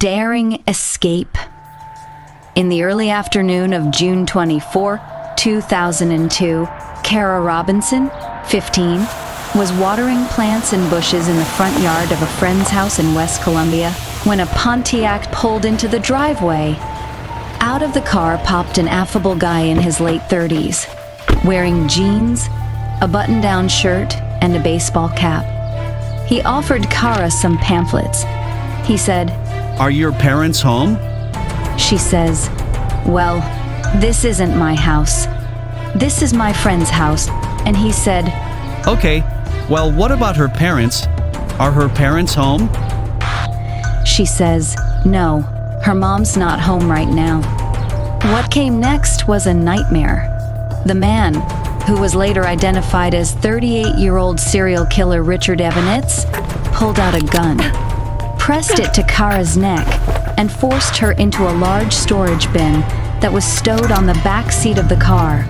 daring escape. In the early afternoon of June 24, 2002, Kara Robinson, 15, was watering plants and bushes in the front yard of a friend's house in West Columbia when a Pontiac pulled into the driveway. Out of the car popped an affable guy in his late 30s, wearing jeans, a button-down shirt, and a baseball cap. He offered Kara some pamphlets. He said, "Are your parents home?" She says, "Well, this isn't my house. This is my friend's house." And he said, "Okay, well, what about her parents? Are her parents home?" She says, "No, her mom's not home right now." What came next was a nightmare. The man, who was later identified as 38-year-old serial killer Richard Evanitz, pulled out a gun, pressed it to Kara's neck, and forced her into a large storage bin that was stowed on the back seat of the car.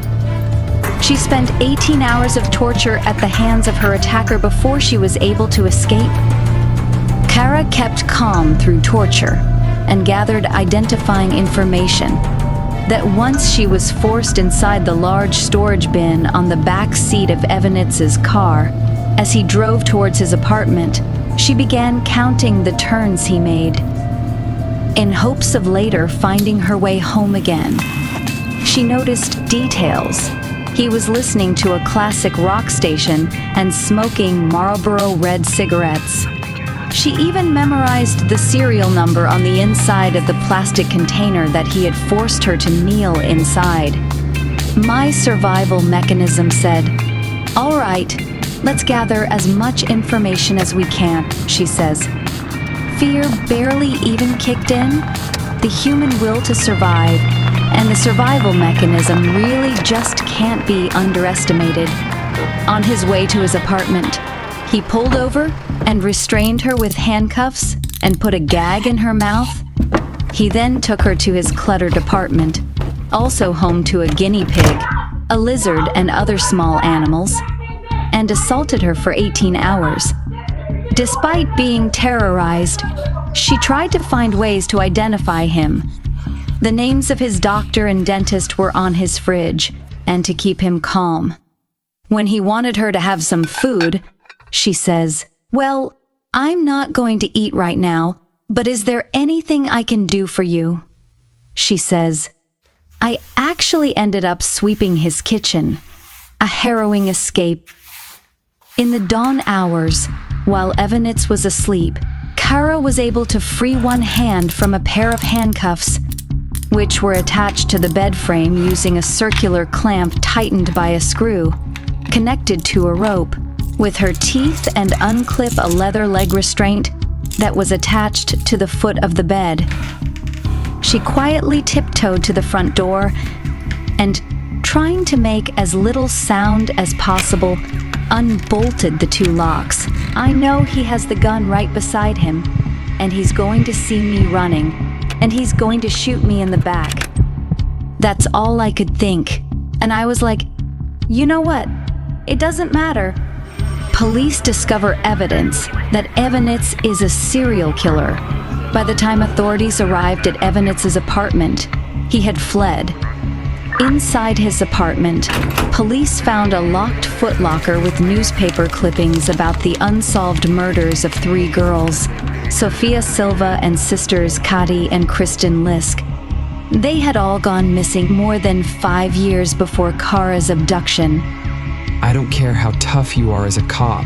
She spent 18 hours of torture at the hands of her attacker before she was able to escape. Kara kept calm through torture and gathered identifying information that once she was forced inside the large storage bin on the back seat of Evanitz's car, as he drove towards his apartment, she began counting the turns he made, in hopes of later finding her way home again. She noticed details. He was listening to a classic rock station and smoking Marlboro Red cigarettes. She even memorized the serial number on the inside of the plastic container that he had forced her to kneel inside. My survival mechanism said, "All right, let's gather as much information as we can," she says. Fear barely even kicked in. The human will to survive and the survival mechanism really just can't be underestimated. On his way to his apartment, he pulled over and restrained her with handcuffs and put a gag in her mouth. He then took her to his cluttered apartment, also home to a guinea pig, a lizard, and other small animals, and assaulted her for 18 hours. Despite being terrorized, she tried to find ways to identify him. The names of his doctor and dentist were on his fridge, and to keep him calm. When he wanted her to have some food, she says, "Well, I'm not going to eat right now, but is there anything I can do for you?" She says, "I actually ended up sweeping his kitchen." A harrowing escape. In the dawn hours, while Evanitz was asleep, Kara was able to free one hand from a pair of handcuffs, which were attached to the bed frame using a circular clamp tightened by a screw, connected to a rope, with her teeth, and unclip a leather leg restraint that was attached to the foot of the bed. She quietly tiptoed to the front door and, trying to make as little sound as possible, unbolted the two locks. I know he has the gun right beside him, and he's going to see me running, and he's going to shoot me in the back. That's all I could think. And I was like, you know what? It doesn't matter. Police discover evidence that Evanitz is a serial killer. By the time authorities arrived at Evanitz's apartment, he had fled. Inside his apartment, police found a locked footlocker with newspaper clippings about the unsolved murders of 3 girls, Sophia Silva and sisters Kati and Kristen Lisk. They had all gone missing more than 5 years before Kara's abduction. I don't care how tough you are as a cop.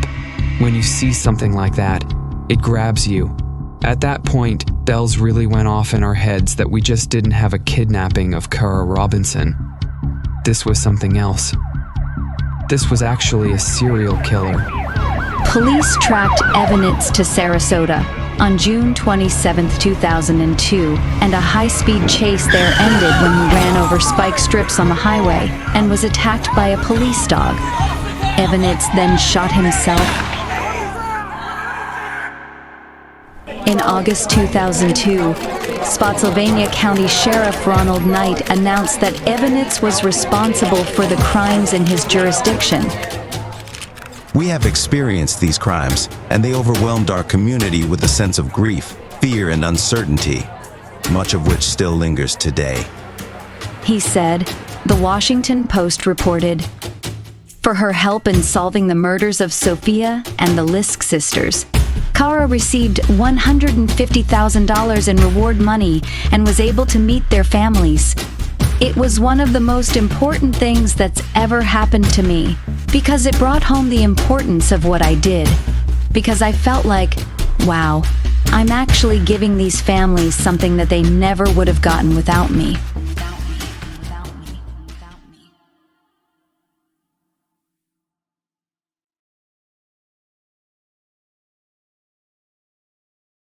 When you see something like that, it grabs you. At that point, bells really went off in our heads that we just didn't have a kidnapping of Kara Robinson. This was something else. This was actually a serial killer. Police tracked Evanitz to Sarasota on June 27, 2002, and a high-speed chase there ended when he ran over spike strips on the highway and was attacked by a police dog. Evanitz then shot himself. In August 2002, Spotsylvania County Sheriff Ronald Knight announced that Evanitz was responsible for the crimes in his jurisdiction. We have experienced these crimes, and they overwhelmed our community with a sense of grief. fear and uncertainty, much of which still lingers today. He said, the Washington Post reported, for her help in solving the murders of Sophia and the Lisk sisters, Kara received $150,000 in reward money and was able to meet their families. It was one of the most important things that's ever happened to me because it brought home the importance of what I did. Because I felt like, wow, I'm actually giving these families something that they never would have gotten without me.